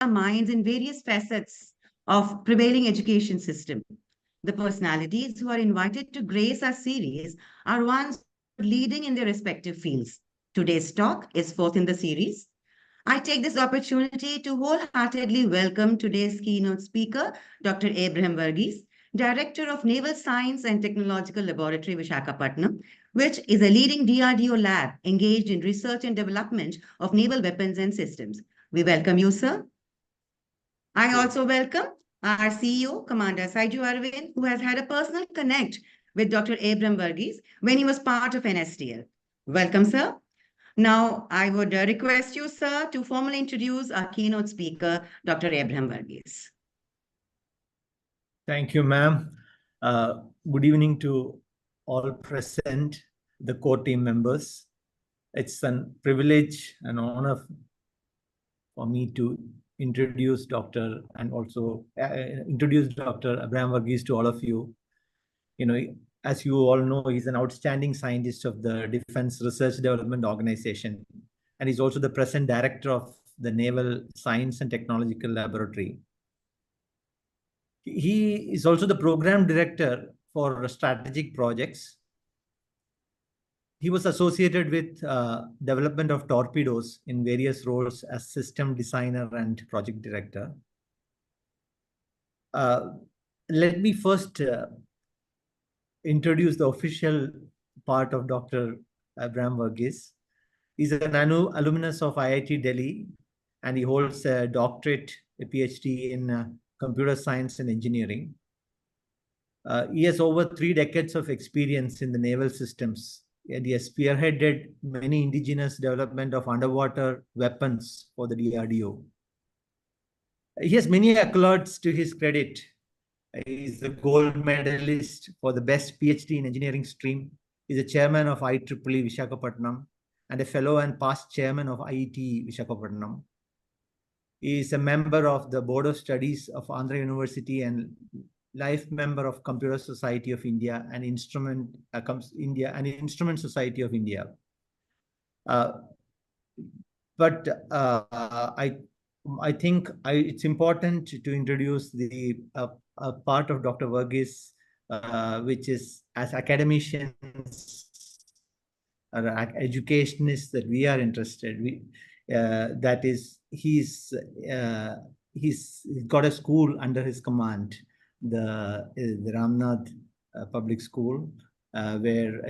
our minds in various facets of prevailing education system. The personalities who are invited to grace our series are ones leading in their respective fields. Today's talk is fourth in the series. I take this opportunity to wholeheartedly welcome today's keynote speaker, Dr. Abraham Varughese, Director of Naval Science and Technological Laboratory, Visakhapatnam, which is a leading DRDO lab engaged in research and development of naval weapons and systems. We welcome you, sir. I also welcome our CEO, Commander Saiju Arvind, who has had a personal connect with Dr. Abraham Varughese when he was part of NSTL. Welcome, sir. Now, I would request you, sir, to formally introduce our keynote speaker, Dr. Abraham Varughese. Thank you, ma'am. Good evening to all present, the core team members. It's a privilege and honor for me to introduce Dr. and also introduce Dr. Abraham Varughese to all of you. You know, as you all know, he's an outstanding scientist of the Defense Research Development Organization, and he's also the present director of the Naval Science and Technological Laboratory. He is also the program director for strategic projects. He was associated with development of torpedoes in various roles as system designer and project director. Let me first introduce the official part of Dr. Abraham Varughese. He's an alumnus of IIT Delhi, and he holds a doctorate, a PhD in computer science and engineering. He has over 3 decades of experience in the naval systems, and he has spearheaded many indigenous development of underwater weapons for the DRDO. He has many accolades to his credit. He is a gold medalist for the best PhD in engineering stream. He is a chairman of IEEE Visakhapatnam and a fellow and past chairman of IET Visakhapatnam. He is a member of the Board of Studies of Andhra University and life member of Computer Society of India and Instrument Society of India. I think it's important to introduce the part of Dr. Varughese, which is as academicians or educationists that we are interested. That is, he's got a school under his command, the Ramnath Public School, where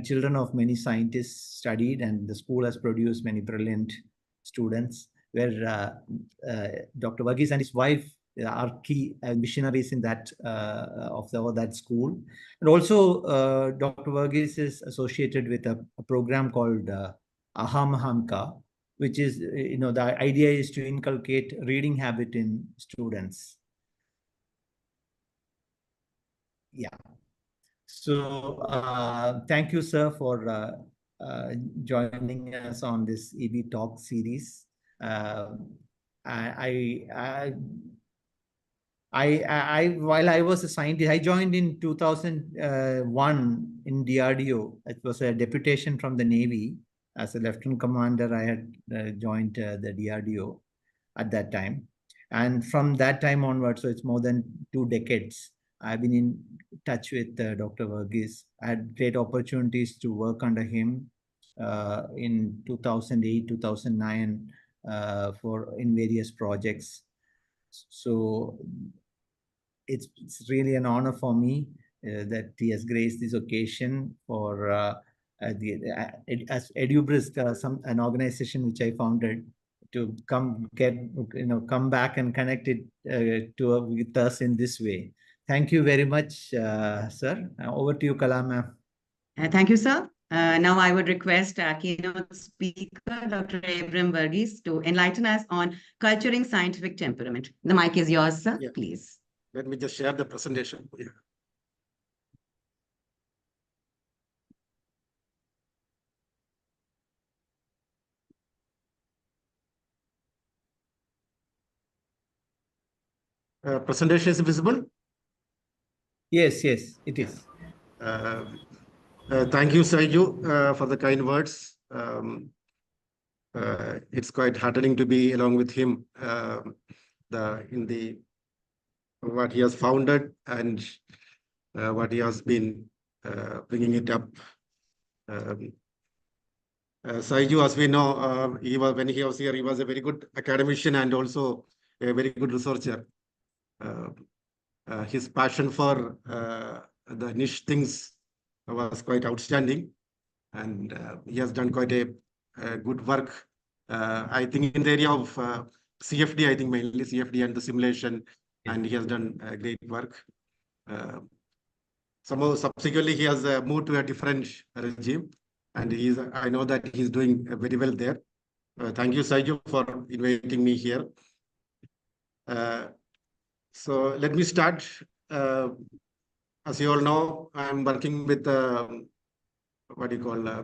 children of many scientists studied, and the school has produced many brilliant students. Where Dr. Varughese and his wife are key missionaries in that that school, and also Dr. Varughese is associated with a program called Ahamahamka, which is the idea is to inculcate reading habit in students. Yeah. So thank you, sir, for joining us on this EB Talk series. While I was a scientist, I joined in 2001 in DRDO. It was a deputation from the Navy. As a lieutenant commander, I had joined the DRDO at that time. And from that time onwards, so it's more than 2 decades, I've been in touch with Dr. Varughese. I had great opportunities to work under him in 2008, 2009 in various projects. So it's really an honor for me that he has graced this occasion for as Edubrisk, an organization which I founded, to come back and connect it with us in this way. Thank you very much, sir. Over to you, Kala ma'am. Thank you, sir. Now I would request our keynote speaker, Dr. Abraham Varughese, to enlighten us on culturing scientific temperament. The mic is yours, sir. Yeah. Please. Let me just share the presentation. Yeah. Presentation is visible? Yes, it is. Thank you, Saiju, for the kind words. It's quite heartening to be along with him what he has founded and what he has been bringing it up. Saiju, as we know, when he was here, he was a very good academician and also a very good researcher. His passion for the niche things was quite outstanding, and he has done quite a good work. I think in the area of CFD, I think mainly CFD and the simulation, and he has done great work. Somehow subsequently he has moved to a different regime, and I know that he's doing very well there. Thank you, Saiju, for inviting me here. So let me start. As you all know, I'm working with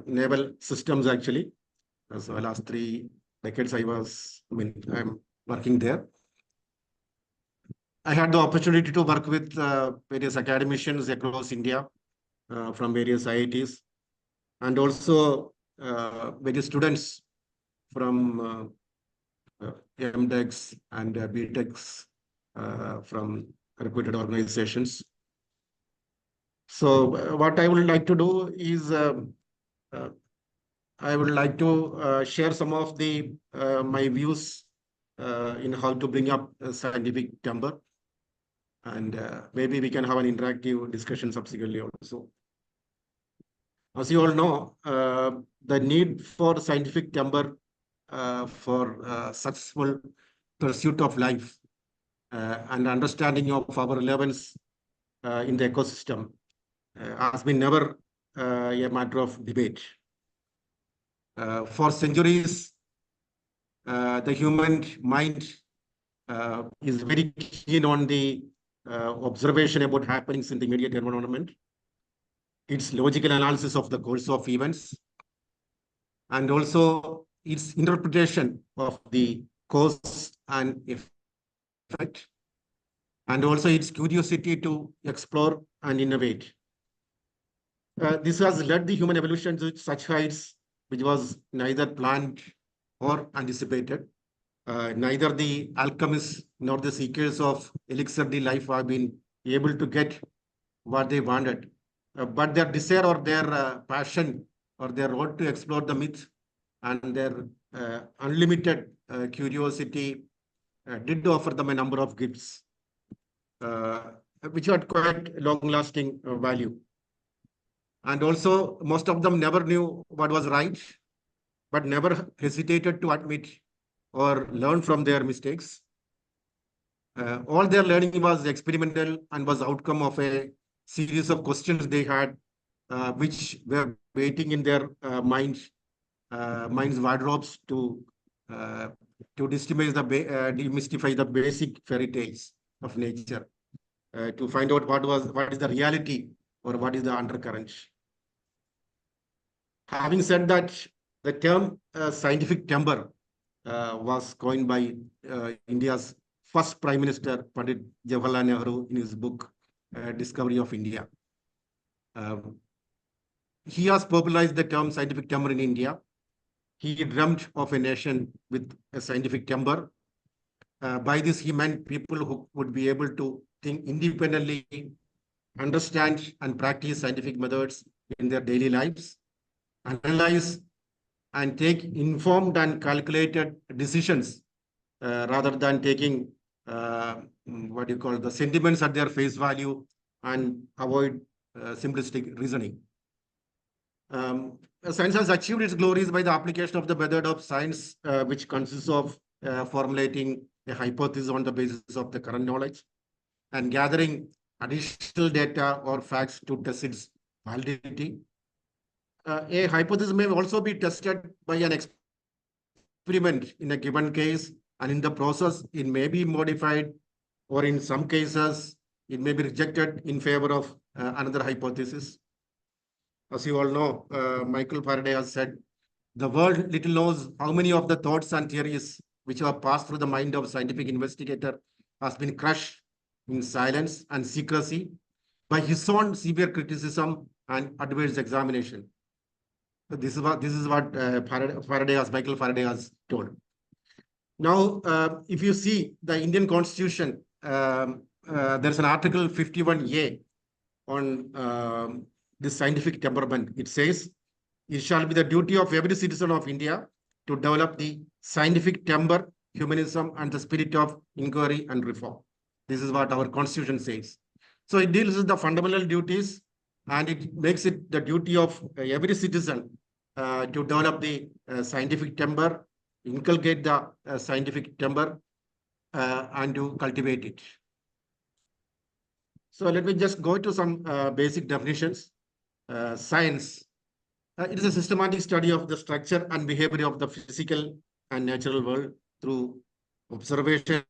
naval systems actually. So last 3 decades I'm working there. I had the opportunity to work with various academicians across India from various IITs, and also various students from MTechs and BTechs from reputed organizations. So what I would like to do is I would like to share some of the my views in how to bring up scientific temper, and maybe we can have an interactive discussion subsequently also. As you all know, the need for scientific temper for successful pursuit of life and understanding of our relevance in the ecosystem has been never a matter of debate. For centuries, the human mind is very keen on the observation about happenings in the immediate environment, its logical analysis of the course of events, and also its interpretation of the cause and effect, and also its curiosity to explore and innovate. This has led the human evolution to such heights which was neither planned or anticipated. Neither the alchemists nor the seekers of elixir of life have been able to get what they wanted. But their desire or their passion or their road to explore the myth and their unlimited curiosity did offer them a number of gifts, which had quite long-lasting value. And also, most of them never knew what was right, but never hesitated to admit or learn from their mistakes. All their learning was experimental and was outcome of a series of questions they had, which were waiting in their mind's wardrobes to demystify the basic fairy tales of nature, to find out what is the reality or what is the undercurrent. Having said that, the term scientific temper was coined by India's first Prime Minister, Pandit Jawaharlal Nehru, in his book, Discovery of India. He has popularized the term scientific temper in India. He dreamt of a nation with a scientific temper. By this, he meant people who would be able to think independently, understand and practice scientific methods in their daily lives, analyze and take informed and calculated decisions rather than taking the sentiments at their face value and avoid simplistic reasoning. Science has achieved its glories by the application of the method of science, which consists of formulating a hypothesis on the basis of the current knowledge and gathering additional data or facts to test its validity. A hypothesis may also be tested by an experiment in a given case, and in the process, it may be modified, or in some cases, it may be rejected in favor of another hypothesis. As you all know, Michael Faraday has said, the world little knows how many of the thoughts and theories which have passed through the mind of a scientific investigator has been crushed in silence and secrecy by his own severe criticism and adverse examination. This is what Michael Faraday has told. Now, if you see the Indian Constitution, there's an Article 51A on this scientific temperament. It says, it shall be the duty of every citizen of India to develop the scientific temper, humanism, and the spirit of inquiry and reform. This is what our Constitution says. So it deals with the fundamental duties, and it makes it the duty of every citizen to develop the scientific temper, inculcate the scientific temper, and to cultivate it. So let me just go to some basic definitions. Science. It is a systematic study of the structure and behavior of the physical and natural world through observation,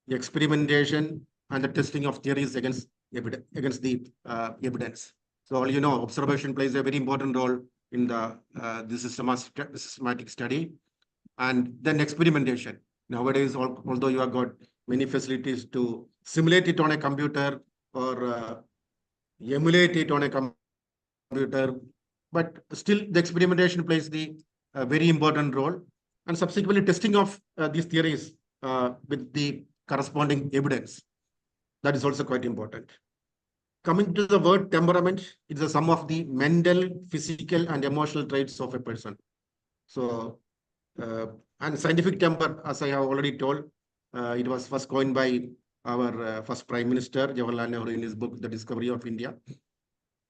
experimentation, and the testing of theories against the evidence. So all you know, observation plays a very important role in the systematic study, and then experimentation. Nowadays, although you have got many facilities to simulate it on a computer or emulate it on a computer, but still the experimentation plays the very important role, and subsequently testing of these theories with the corresponding evidence. That is also quite important. Coming to the word temperament, it's a sum of the mental, physical, and emotional traits of a person. So, and scientific temper, as I have already told, it was first coined by our first Prime Minister, Jawaharlal Nehru, in his book, The Discovery of India.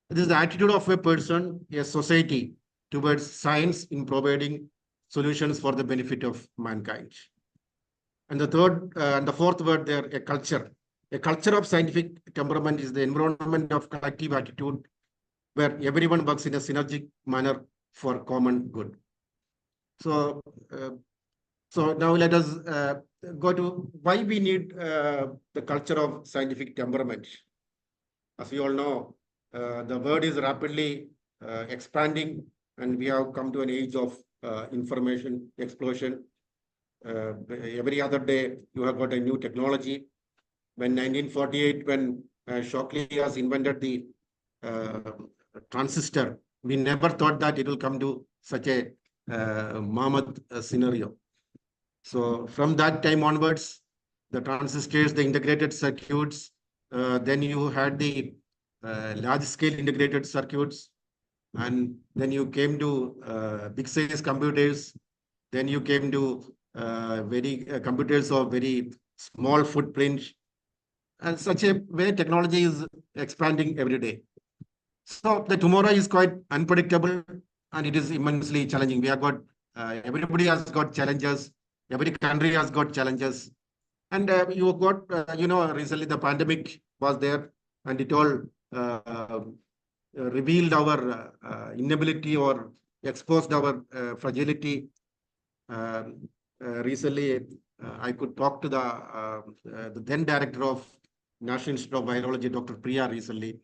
This is the attitude of a person, a society, towards science in providing solutions for the benefit of mankind. And the third and the fourth word there, a culture. A culture of scientific temperament is the environment of collective attitude where everyone works in a synergic manner for common good. So, so now let us go to why we need the culture of scientific temperament. As you all know, the world is rapidly expanding, and we have come to an age of information explosion. Every other day, you have got a new technology. When 1948, when Shockley has invented the transistor, we never thought that it will come to such a mammoth scenario. So from that time onwards, the transistors, the integrated circuits, then you had the large-scale integrated circuits, and then you came to big-size computers. Then you came to computers of very small footprint, and such a way technology is expanding every day. So the tomorrow is quite unpredictable, and it is immensely challenging. We have got everybody has got challenges. Every country has got challenges, and you got recently the pandemic was there, and it all revealed our inability or exposed our fragility. Recently, I could talk to the then director of National Institute of Virology, Dr. Priya, recently.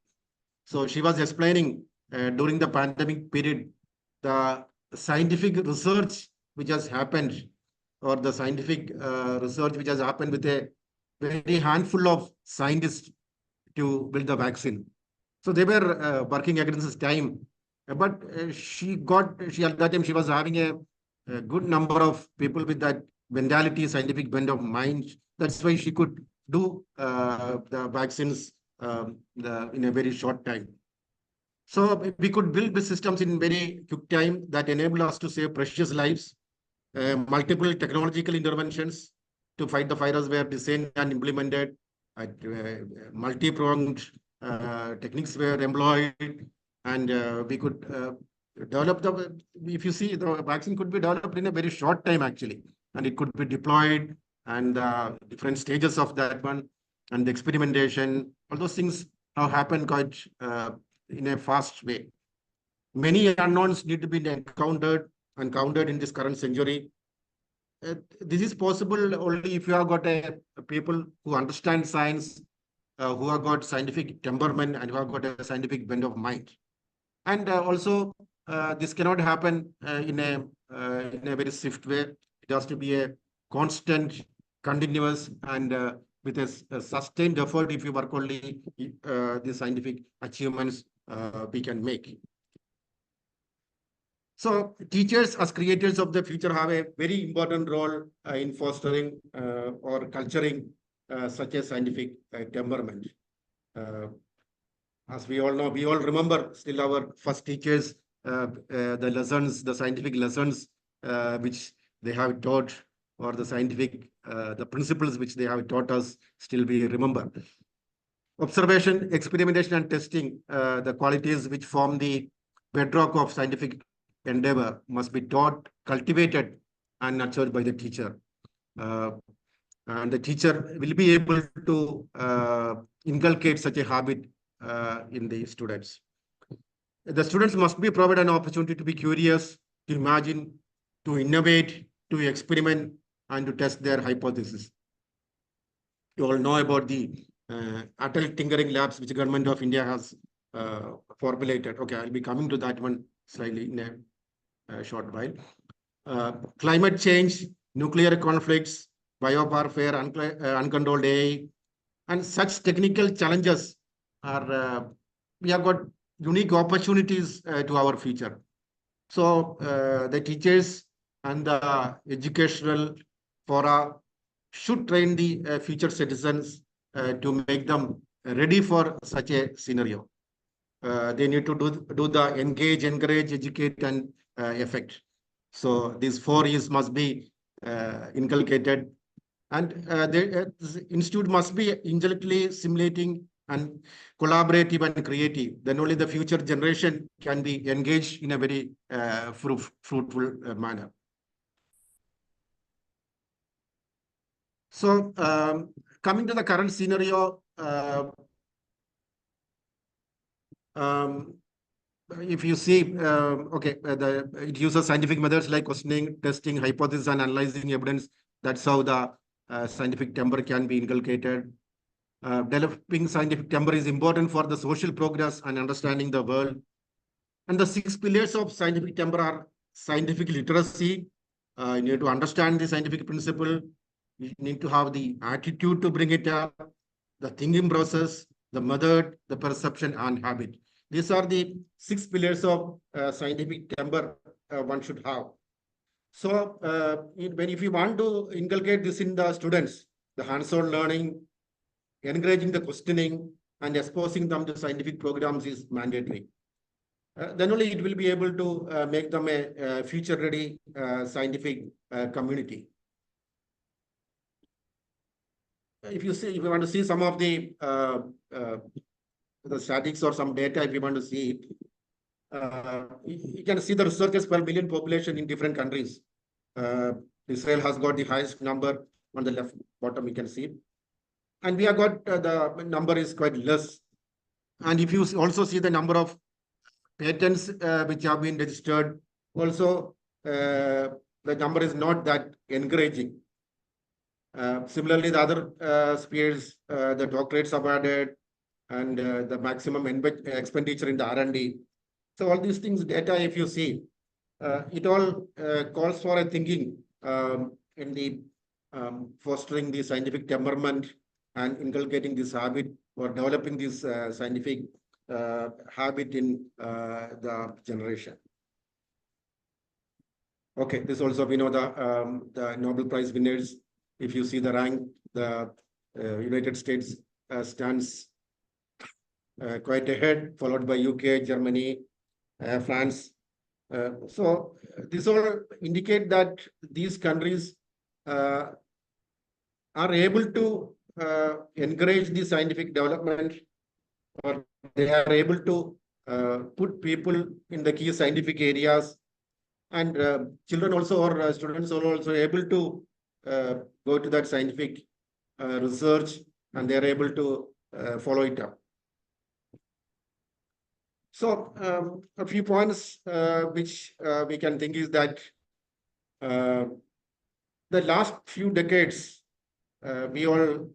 So she was explaining during the pandemic period, the scientific research which has happened, or the scientific research which has happened with a very handful of scientists to build the vaccine. So they were working against this time, but she at that time she was having a good number of people with that mentality, scientific bent of mind. That's why she could do the vaccines in a very short time. So we could build the systems in very quick time that enable us to save precious lives. Multiple technological interventions to fight the virus were designed and implemented. Multi-pronged techniques were employed, and we could develop if you see, the vaccine could be developed in a very short time actually, and it could be deployed, and different stages of that one, and the experimentation, all those things have happened quite in a fast way. Many unknowns need to be encountered and countered in this current century. This is possible only if you have got people who understand science, who have got scientific temperament, and who have got a scientific bent of mind. And also, this cannot happen in a very swift way. It has to be a constant, continuous, and with a sustained effort. If you work only the scientific achievements we can make. So teachers as creators of the future have a very important role in fostering or culturing such a scientific temperament. As we all know, we all remember still our first teachers, the lessons, the scientific lessons which they have taught, or the scientific, the principles which they have taught us, still we remember. Observation, experimentation, and testing, the qualities which form the bedrock of scientific endeavor, must be taught, cultivated, and nurtured by the teacher. And the teacher will be able to inculcate such a habit in the students. The students must be provided an opportunity to be curious, to imagine, to innovate, to experiment, and to test their hypothesis. You all know about the Atal Tinkering Labs, which the government of India has formulated. Okay, I'll be coming to that one slightly in a short while. Climate change, nuclear conflicts, biowarfare, uncontrolled AI, and such technical challenges are, we have got unique opportunities to our future. So the teachers and the educational fora should train the future citizens to make them ready for such a scenario. They need to do the engage, encourage, educate, and effect. So these 4 E's must be inculcated, and the institute must be intellectually stimulating and collaborative and creative. Then only the future generation can be engaged in a very fruitful manner. So coming to the current scenario, if you see, it uses scientific methods like questioning, testing, hypothesis, and analyzing evidence. That's how the scientific temper can be inculcated. Developing scientific temper is important for the social progress and understanding the world. And the 6 pillars of scientific temper are scientific literacy. You need to understand the scientific principle. You need to have the attitude to bring it up, the thinking process, the method, the perception, and habit. These are the 6 pillars of scientific temper one should have. So if you want to inculcate this in the students, the hands-on learning, encouraging the questioning, and exposing them to scientific programs is mandatory. Then only it will be able to make them a future-ready scientific community. If you want to see some of the statistics or some data, if you want to see it, you can see the researchers per million population in different countries. Israel has got the highest number on the left bottom, you can see. And we have got the number is quite less. And if you also see the number of patents which have been registered, also the number is not that encouraging. Similarly, the other spheres, the doctorates awarded, and the maximum expenditure in the R&D. So all these things, data, if you see, it all calls for a thinking in the fostering the scientific temperament and inculcating this habit, or developing this scientific habit in the generation. Okay, this also, we know the Nobel Prize winners. If you see the rank, the United States stands quite ahead, followed by UK, Germany, France. So this all indicate that these countries are able to encourage the scientific development, or they are able to put people in the key scientific areas, and children also, or students are also able to go to that scientific research, and they are able to follow it up. So a few points which we can think is that the last few decades, we all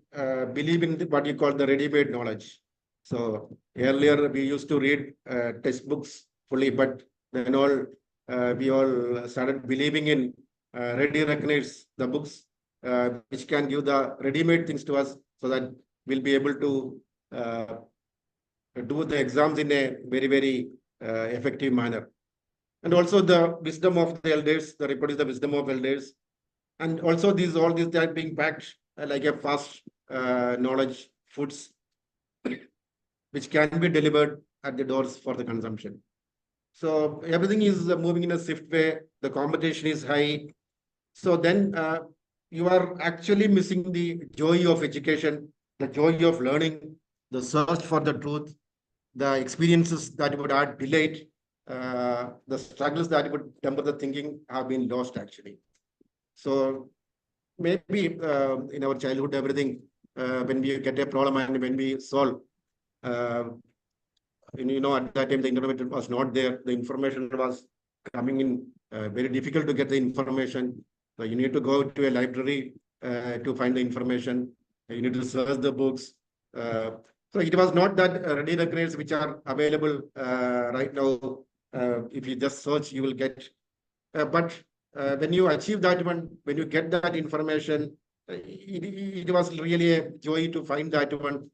believe in what you call the ready-made knowledge. So earlier we used to read textbooks fully, but then we all started believing in ready recognize the books which can give the ready-made things to us, so that we'll be able to do the exams in a very, very effective manner. And also the wisdom of the elders, the reproduce the wisdom of elders. And also all these they are being packed like a fast knowledge foods, which can be delivered at the doors for the consumption. So everything is moving in a swift way. The competition is high. So then you are actually missing the joy of education, the joy of learning, the search for the truth, the experiences that would add delight, the struggles that would temper the thinking have been lost actually. So maybe in our childhood, everything, when we get a problem and when we solve, uh, at that time the internet was not there. The information was coming in very difficult to get the information. So you need to go to a library to find the information. You need to search the books. So it was not that ready recreates which are available right now. If you just search, you will get. But when you achieve that one, when you get that information, it was really a joy to find that one.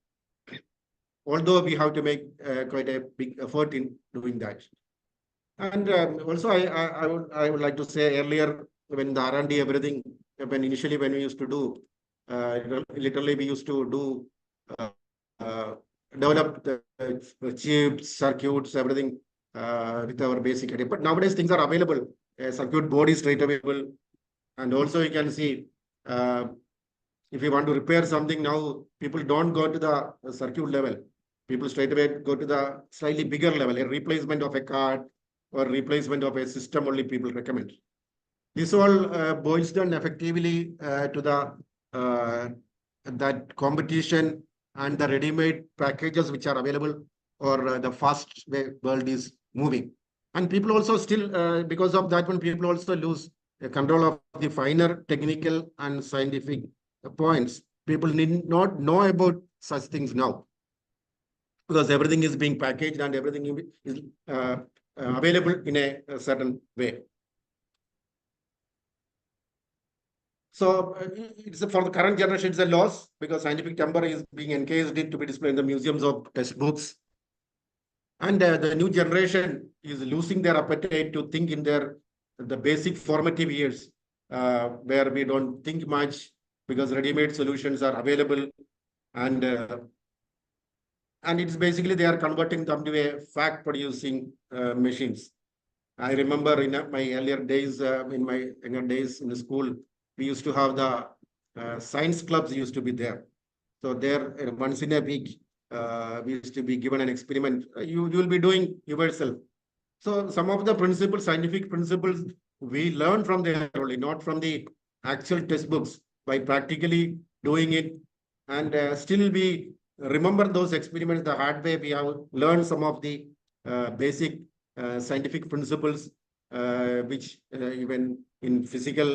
Although we have to make quite a big effort in doing that. And also, I would like to say earlier when the R&D everything when we used to do literally we used to do uh, uh, develop the chips, circuits, everything with our basic idea. But nowadays things are available. Circuit board is straight available, and also you can see if you want to repair something now, people don't go to the circuit level. People straight away go to the slightly bigger level, a replacement of a card or replacement of a system only people recommend. This all boils down effectively to the that competition and the ready-made packages which are available, or the fast way world is moving. And people also still, because of that one, people also lose control of the finer technical and scientific points. People need not know about such things now, because everything is being packaged and everything is available in a certain way. So it's for the current generation, it's a loss because scientific temper is being encased to be displayed in the museums of textbooks. And the new generation is losing their appetite to think in the basic formative years, where we don't think much because ready-made solutions are available, and it's basically they are converting them to a fact-producing machines. I remember in my earlier days, in my younger days in the school, we used to have the science clubs used to be there. So there, once in a week, we used to be given an experiment. You will be doing yourself. So some of the principles, scientific principles, we learn from there only, not from the actual textbooks, by practically doing it. And still we remember those experiments the hard way. We have learned some of the basic scientific principles, which even in physics,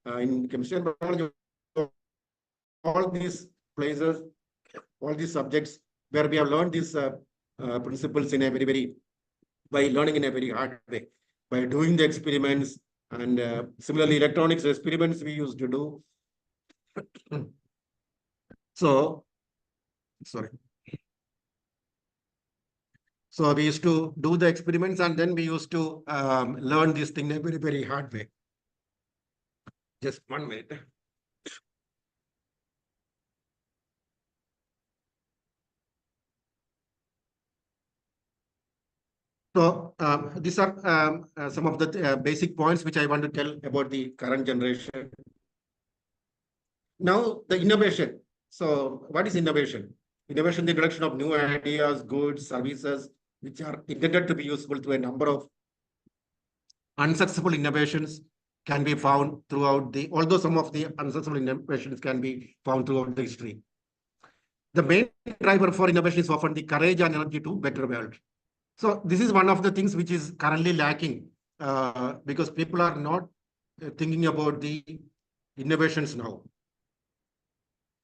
in chemistry and biology, all these places, all these subjects where we have learned these principles in a by learning in a very hard way, by doing the experiments. And similarly, electronics experiments we used to do. So, sorry. So we used to do the experiments and then we used to learn this thing in a very hard way. Just 1 minute. So these are some of the basic points which I want to tell about the current generation. Now, the innovation. So what is innovation? Innovation, the introduction of new ideas, goods, services, which are intended to be useful to a number of unsuccessful innovations can be found throughout although some of the unsuccessful innovations can be found throughout the history. The main driver for innovation is often the courage and energy to better world. So this is one of the things which is currently lacking because people are not thinking about the innovations now.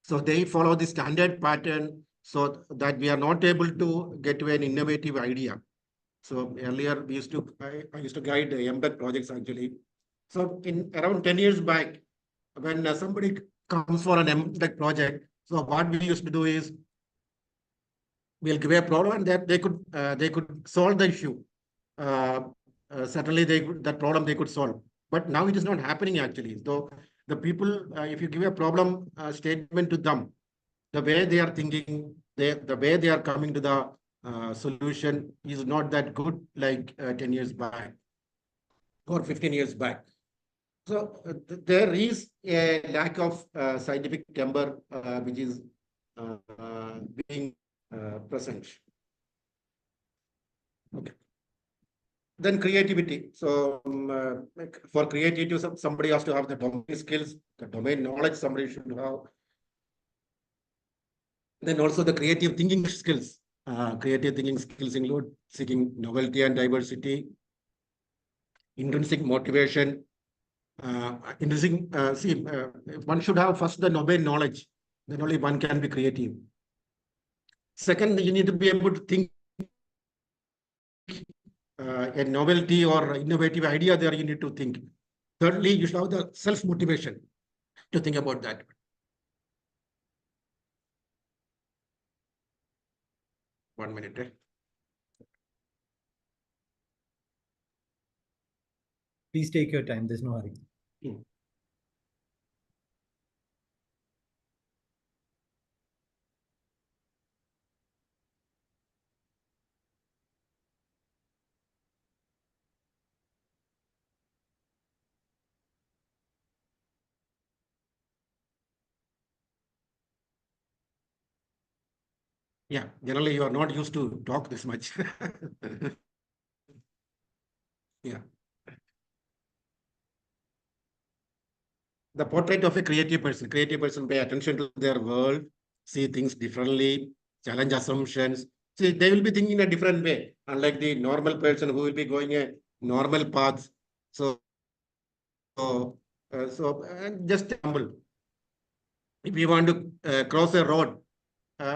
So they follow the standard pattern so that we are not able to get to an innovative idea. So earlier we used to, I used to guide MTech projects actually. So in around 10 years back, when somebody comes for an MTech project, so what we used to do is we'll give a problem and that they could solve the issue. certainly that problem they could solve. But now it is not happening actually. So the people, if you give a problem statement to them, the way they are thinking, the way they are coming to the solution is not that good like 10 years back or 15 years back. So there is a lack of scientific temper which is being present. Okay. Then creativity. So like for creativity, somebody has to have the domain skills, the domain knowledge somebody should have. Then also the creative thinking skills. Creative thinking skills include seeking novelty and diversity, intrinsic motivation, one should have first the domain knowledge, then only one can be creative. Second, you need to be able to think a novelty or innovative idea there you need to think. Thirdly, you should have the self-motivation to think about that. One minute. Please take your time. There's no hurry. Yeah, generally you are not used to talk this much. Yeah. The portrait of a creative person. Creative person pay attention to their world, see things differently, challenge assumptions. See, they will be thinking in a different way, unlike the normal person who will be going a normal path. Just example, if you want to cross a road,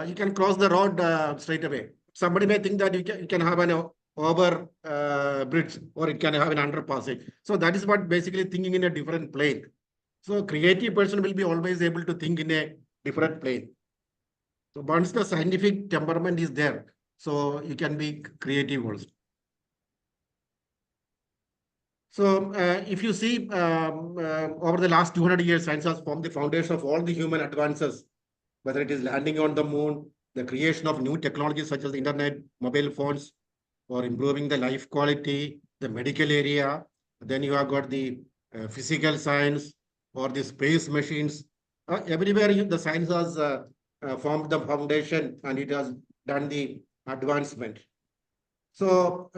you can cross the road straight away. Somebody may think that you can have an over bridge or it can have an underpassing. So that is what basically thinking in a different plane. So creative person will be always able to think in a different plane. So once the scientific temperament is there, so you can be creative also. So if you see over the last 200 years, science has formed the foundation of all the human advances, whether it is landing on the moon, the creation of new technologies such as the internet, mobile phones, or improving the life quality, the medical area. Then you have got the physical science or the space machines. Everywhere the science has formed the foundation and it has done the advancement. So,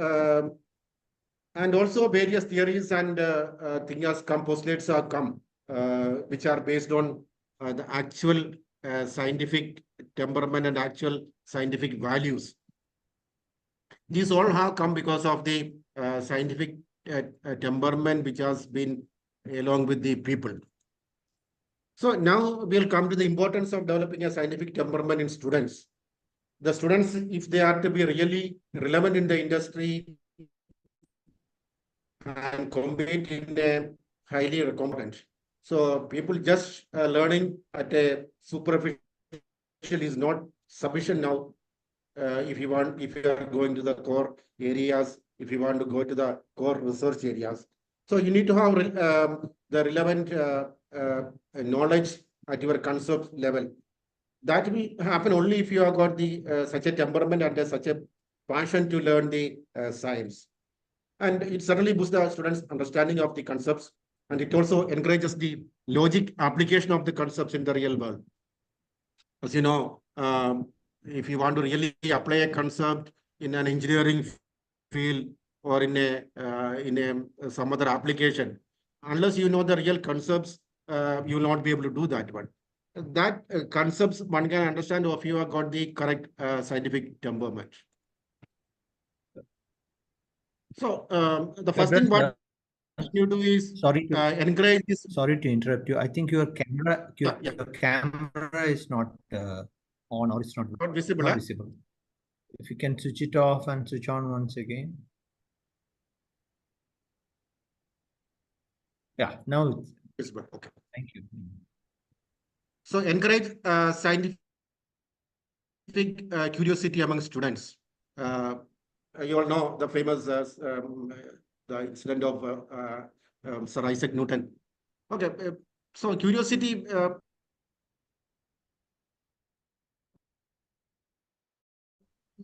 and also various theories and things as postulates have come, which are based on the actual scientific temperament and actual scientific values. These all have come because of the scientific temperament which has been along with the people. So now we'll come to the importance of developing a scientific temperament in students. The students, if they are to be really relevant in the industry and compete in a highly competent. So people just learning at a superficial is not sufficient now. If you are going to the core areas, if you want to go to the core research areas. So you need to have the relevant knowledge at your concept level. That will happen only if you have got the such a temperament and such a passion to learn the science. And it certainly boosts the students' understanding of the concepts, and it also encourages the logic application of the concepts in the real world. As you know, if you want to really apply a concept in an engineering field or in a some other application, unless you know the real concepts, you will not be able to do that one. That concepts one can understand if you have got the correct scientific temperament. So the first thing what you do is encourage this. Sorry to interrupt you. I think your camera is not on, or it's not visible. Not visible. If you can switch it off and switch on once again. Yeah, now it's visible. Okay. Thank you. So encourage scientific curiosity among students. you all know the famous the incident of Sir Isaac Newton. Okay, so curiosity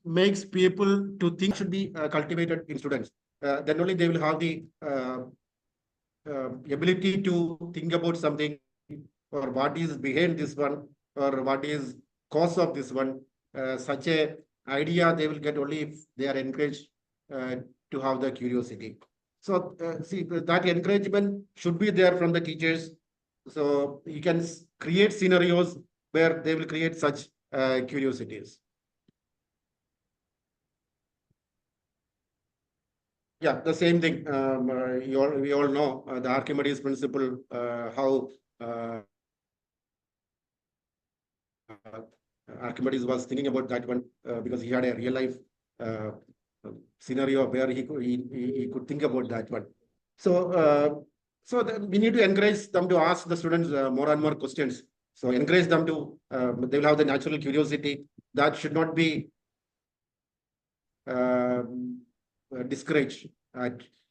makes people to think should be cultivated in students. Then only they will have the ability to think about something, or what is behind this one, or what is cause of this one. Such a idea they will get only if they are encouraged to have the curiosity. So see, that encouragement should be there from the teachers. So you can create scenarios where they will create such curiosities. Yeah, the same thing. We all know the Archimedes principle, how Archimedes was thinking about that one because he had a real life uh, scenario where he could think about that one. So, we need to encourage them to ask the students more and more questions. So, encourage them to, they will have the natural curiosity that should not be discouraged.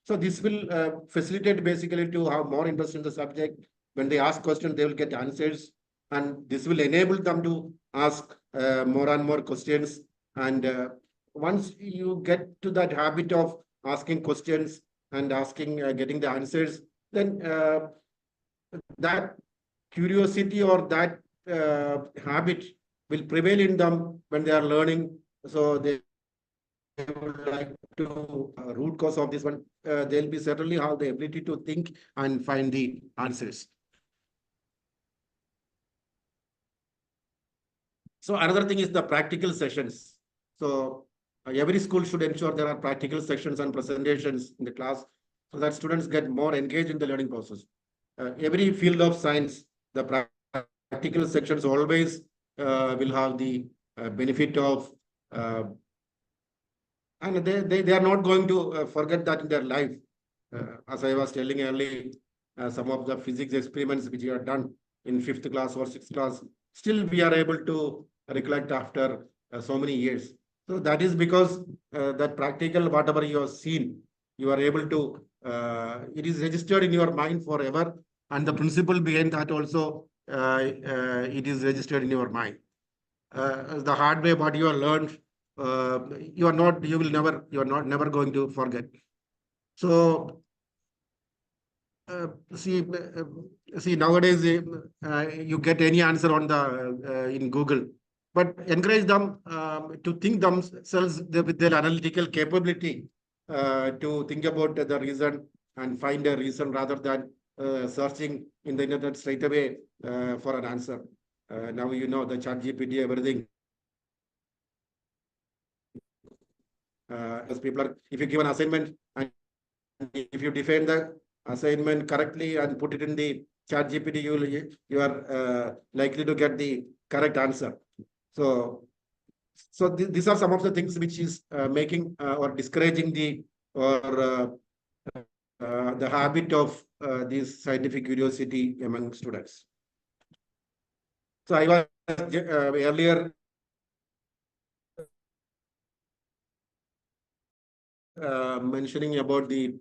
So, this will facilitate basically to have more interest in the subject. When they ask questions, they will get answers, and this will enable them to ask more and more questions. And once you get to that habit of asking questions and asking, getting the answers, then that curiosity or that habit will prevail in them when they are learning. So they would like to root cause of this one. They'll be certainly have the ability to think and find the answers. So another thing is the practical sessions. So every school should ensure there are practical sessions and presentations in the class so that students get more engaged in the learning process. Every field of science, the practical sections always will have the benefit of, and they are not going to forget that in their life. As I was telling earlier, some of the physics experiments which we have done in 5th class or 6th class, still we are able to recollect after so many years. So that is because that practical, whatever you have seen, you are able to, it is registered in your mind forever. And the principle behind that also, it is registered in your mind. The hard way, what you have learned, you are not, you will never, you are not never going to forget. So see nowadays you get any answer on the in Google, but encourage them to think themselves with their analytical capability to think about the reason and find a reason rather than searching in the internet straight away for an answer. Now you know the ChatGPT, everything. As people are, if you give an assignment and if you define the assignment correctly and put it in the ChatGPT, you are likely to get the correct answer. So these are some of the things which is making or discouraging the the habit of this scientific curiosity among students. So I was earlier mentioning about the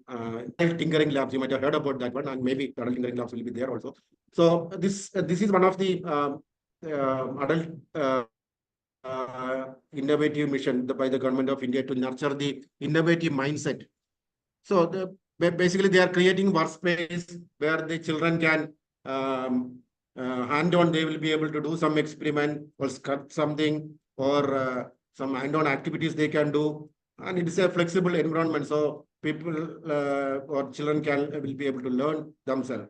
tinkering labs. You might have heard about that one, and maybe adult tinkering labs will be there also. So this is one of the adult innovative mission by the government of India to nurture the innovative mindset. So basically they are creating workspace where the children can hand-on, they will be able to do some experiment or sculpt something, or some hand-on activities they can do. And it is a flexible environment, so people or children will be able to learn themselves.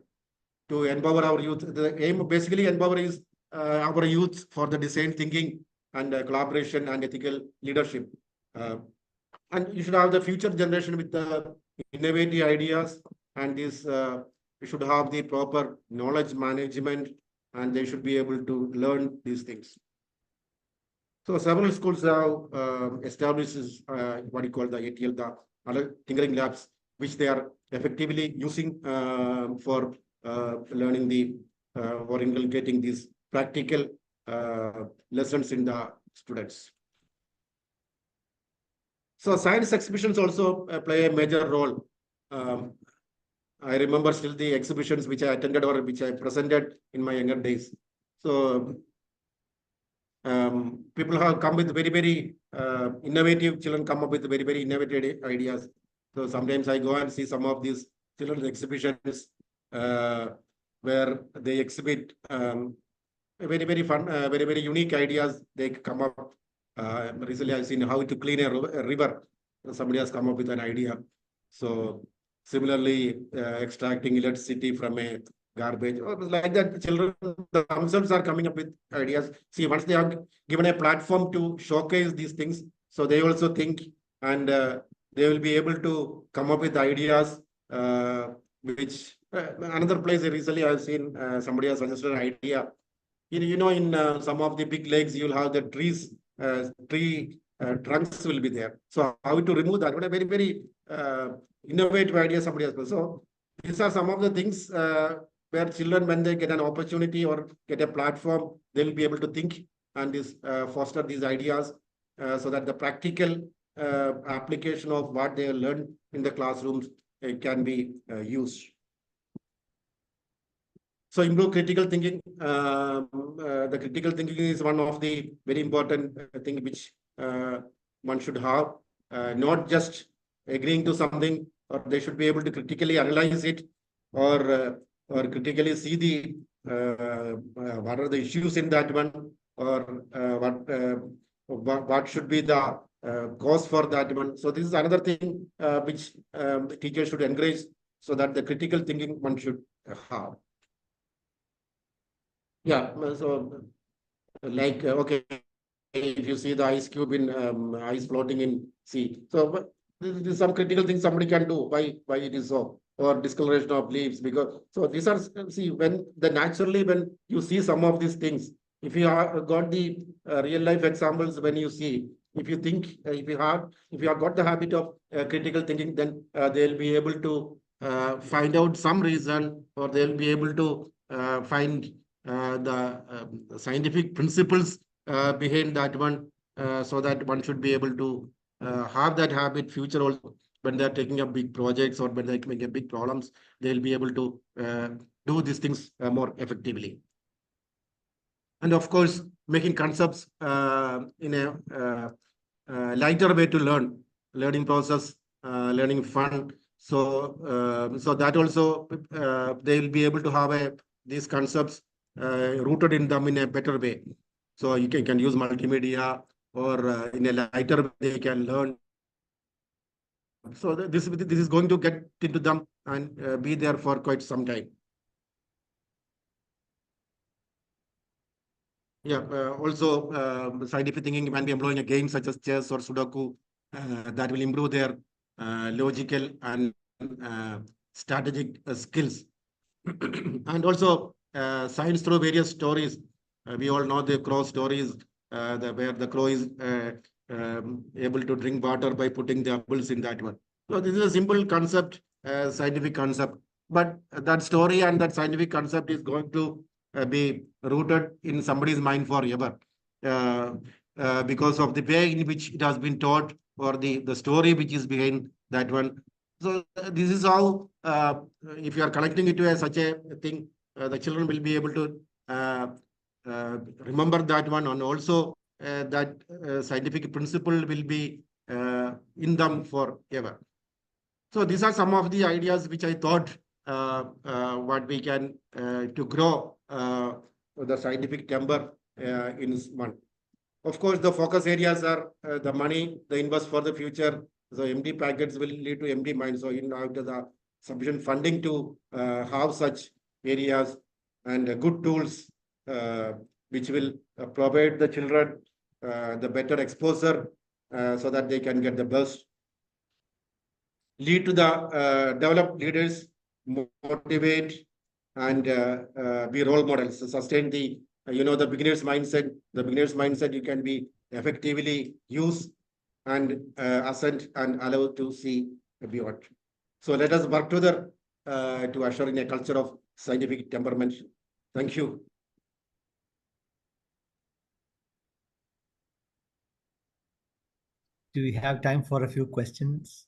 To empower our youth, the aim basically empower is our youth for the design thinking and collaboration and ethical leadership. And you should have the future generation with the innovative ideas, and this you should have the proper knowledge management, and they should be able to learn these things. So several schools have established what you call the ATL, the adult tinkering labs, which they are effectively using for learning the or inculcating these practical lessons in the students. So science exhibitions also play a major role. I remember still the exhibitions which I attended or which I presented in my younger days. So people have come with very innovative, children come up with very innovative ideas. So sometimes I go and see some of these children's exhibitions uh, where they exhibit very fun, very unique ideas they come up. Recently I've seen how to clean a river. Somebody has come up with an idea. So similarly, extracting electricity from a garbage or like that, children themselves are coming up with ideas. See, once they are given a platform to showcase these things, so they also think, and they will be able to come up with ideas which another place recently I've seen somebody has suggested an idea. In some of the big lakes, you'll have the tree trunks will be there. So how to remove that? What a very innovative idea somebody has put. So these are some of the things where children, when they get an opportunity or get a platform, they'll be able to think and foster these ideas so that the practical application of what they learn in the classrooms can be used. So improve critical thinking. The critical thinking is one of the very important thing which one should have. Not just agreeing to something, or they should be able to critically analyze it, or critically see the what are the issues in that one, or what should be the cause for that one. So this is another thing which the teacher should encourage, so that the critical thinking one should have. Yeah, so like okay, if you see the ice cube in ice floating in sea, so this is some critical things somebody can do. Why it is so, or discoloration of leaves, because so these are, see, when the naturally when you see some of these things, if you have got the real life examples, when you see, if you think, if you have got the habit of critical thinking, then they'll be able to find out some reason, or they'll be able to find the scientific principles behind that one, so that one should be able to have that habit future also. When they're taking up big projects or when they're making big problems, they'll be able to do these things more effectively. And of course, making concepts in a lighter way to learning process, learning fun. So that also they'll be able to have these concepts rooted in them in a better way. So you can use multimedia, or in a lighter way they can learn. So this is going to get into them and be there for quite some time. Yeah, also scientific thinking can be employing a game such as chess or Sudoku that will improve their logical and strategic skills. And also science through various stories. We all know the crow stories, where the crow is able to drink water by putting the apples in that one. So this is a simple concept, scientific concept, but that story and that scientific concept is going to be rooted in somebody's mind forever, because of the way in which it has been taught, or the story which is behind that one. So this is how, if you are connecting it to such a thing, the children will be able to remember that one, and also that scientific principle will be in them forever. So these are some of the ideas which I thought what we can to grow the scientific temper in one. Of course, the focus areas are the money, the invest for the future. So MD packets will lead to MD mind. So you have the sufficient funding to have such areas, and good tools which will provide the children the better exposure so that they can get the best. Lead to the develop leaders, motivate, and be role models. So sustain the the beginner's mindset. The beginner's mindset you can be effectively use and ascend and allow to see beyond. So let us work together to usher in a culture of scientific temperament. Thank you. Do we have time for a few questions?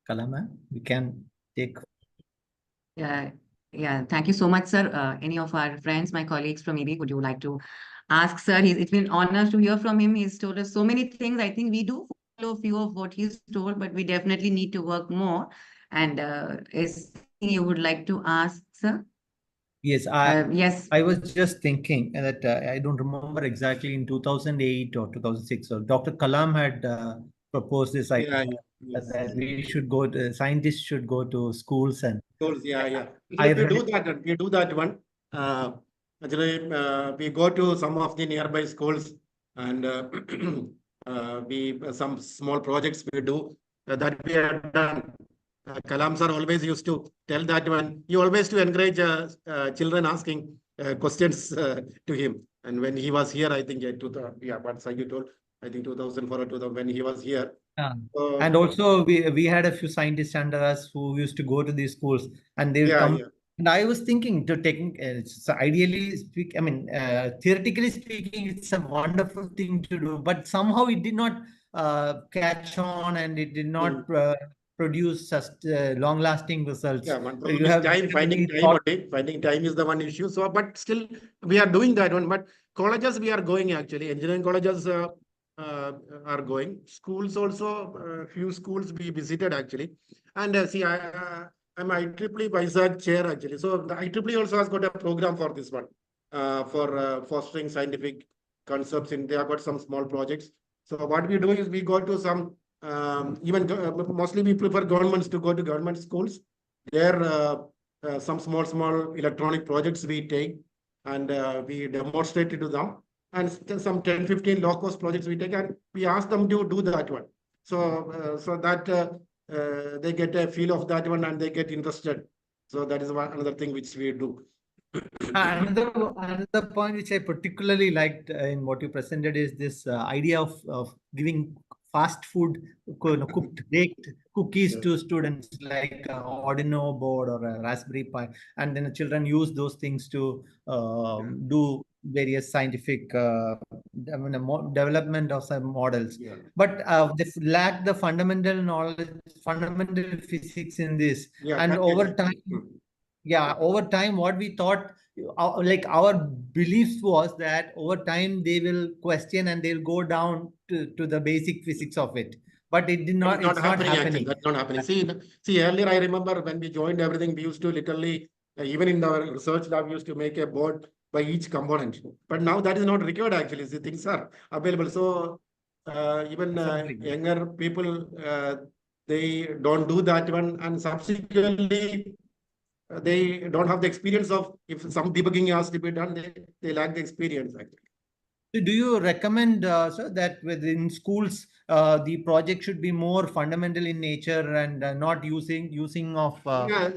Kalama, we can take. Yeah, yeah. Thank you so much, sir. Any of our friends, my colleagues from EB, would you like to ask, sir? It's been an honor to hear from him. He's told us so many things. I think we do follow a few of what he's told, but we definitely need to work more. And is you would like to ask, sir? Yes, Yes. I was just thinking that I don't remember exactly in 2008 or 2006. So Dr. Kalam had proposed this idea Yes. that we should go to, scientists should go to schools and. Schools, yeah. I We do that one. Actually, we go to some of the nearby schools and we some small projects we do that we have done. Kalam sir always used to tell that one. He always to encourage children asking questions to him. And when he was here, I think what Sayu told, I think 2004 or 2000 when he was here. And also we had a few scientists under us who used to go to these schools and they would come. Yeah. And I was thinking to taking, so ideally speak, I mean, theoretically speaking, it's a wonderful thing to do, but somehow it did not catch on and it did not produce such long-lasting results. Yeah, one problem is time, finding time is the one issue. So, but still we are doing that one. But colleges we are going actually. Engineering colleges are going. Schools also, few schools we visited actually. And see, I'm IEEE Vizag chair actually. So the IEEE also has got a program for this one, for fostering scientific concepts. They have got some small projects. So what we do is we go to some even mostly we prefer governments to go to government schools. There, some small electronic projects we take and we demonstrate it to them. And some 10, 15 low-cost projects we take and we ask them to do that one. So that they get a feel of that one and they get interested. So that is another thing which we do. Another point which I particularly liked in what you presented is this idea of giving fast food, cooked baked cookies to students like an Arduino board or a Raspberry Pi, and then the children use those things to do various scientific development of some models. But they lack the fundamental knowledge, fundamental physics in this, and over time, what we thought, like our beliefs was that over time they will question and they'll go down to the basic physics of it. But it did not. It's not happening. Actually, that's not happening. See, earlier I remember when we joined everything, we used to literally, even in our research lab, we used to make a board by each component. But now that is not required actually. The things are available. So even younger people, they don't do that one, and subsequently they don't have the experience of if some debugging has to be done, they lack the experience actually. Do you recommend, sir, that within schools, the project should be more fundamental in nature and not using of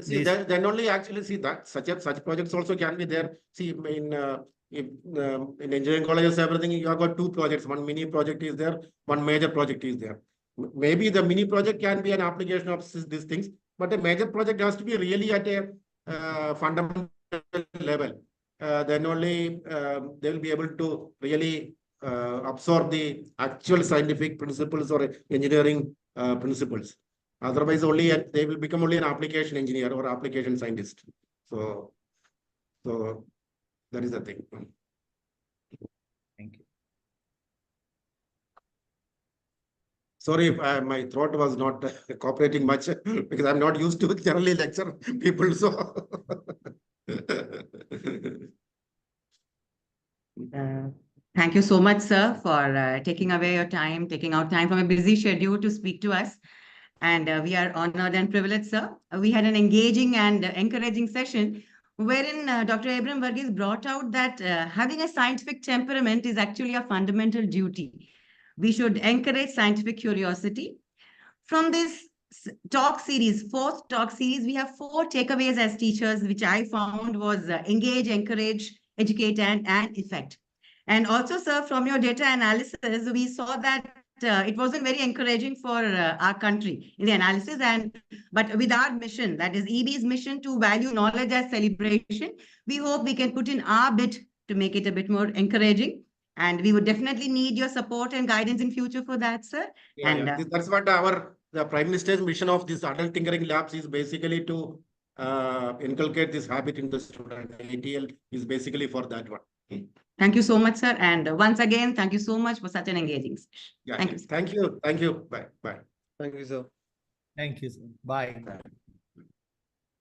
then only actually see that such projects also can be there. See, in engineering colleges, everything you have got two projects. One mini project is there, one major project is there. Maybe the mini project can be an application of these things, but a major project has to be really at a fundamental level. Then only they will be able to really absorb the actual scientific principles or engineering principles. Otherwise, only they will become only an application engineer or application scientist. So that is the thing. Thank you. Sorry if my throat was not cooperating much because I'm not used to generally lecture people. So. Thank you so much, sir, for taking out time from a busy schedule to speak to us. And we are honored and privileged, sir. We had an engaging and encouraging session wherein Dr. Abram Varughese brought out that having a scientific temperament is actually a fundamental duty. We should encourage scientific curiosity. From this fourth talk series, we have 4 takeaways as teachers, which I found was engage, encourage, educate, and effect. And also, sir, from your data analysis, we saw that it wasn't very encouraging for our country in the analysis. But with our mission, that is EB's mission to value knowledge as celebration, we hope we can put in our bit to make it a bit more encouraging. And we would definitely need your support and guidance in future for that, sir. That's what the Prime Minister's mission of this adult tinkering labs is basically to inculcate this habit in the student. ATL is basically for that one. Thank you so much, sir. And once again, thank you so much for such an engaging session. Yeah, Thank you. Thank you. Thank you. Bye. Bye. Thank you, sir. Thank you, sir. Bye. Bye.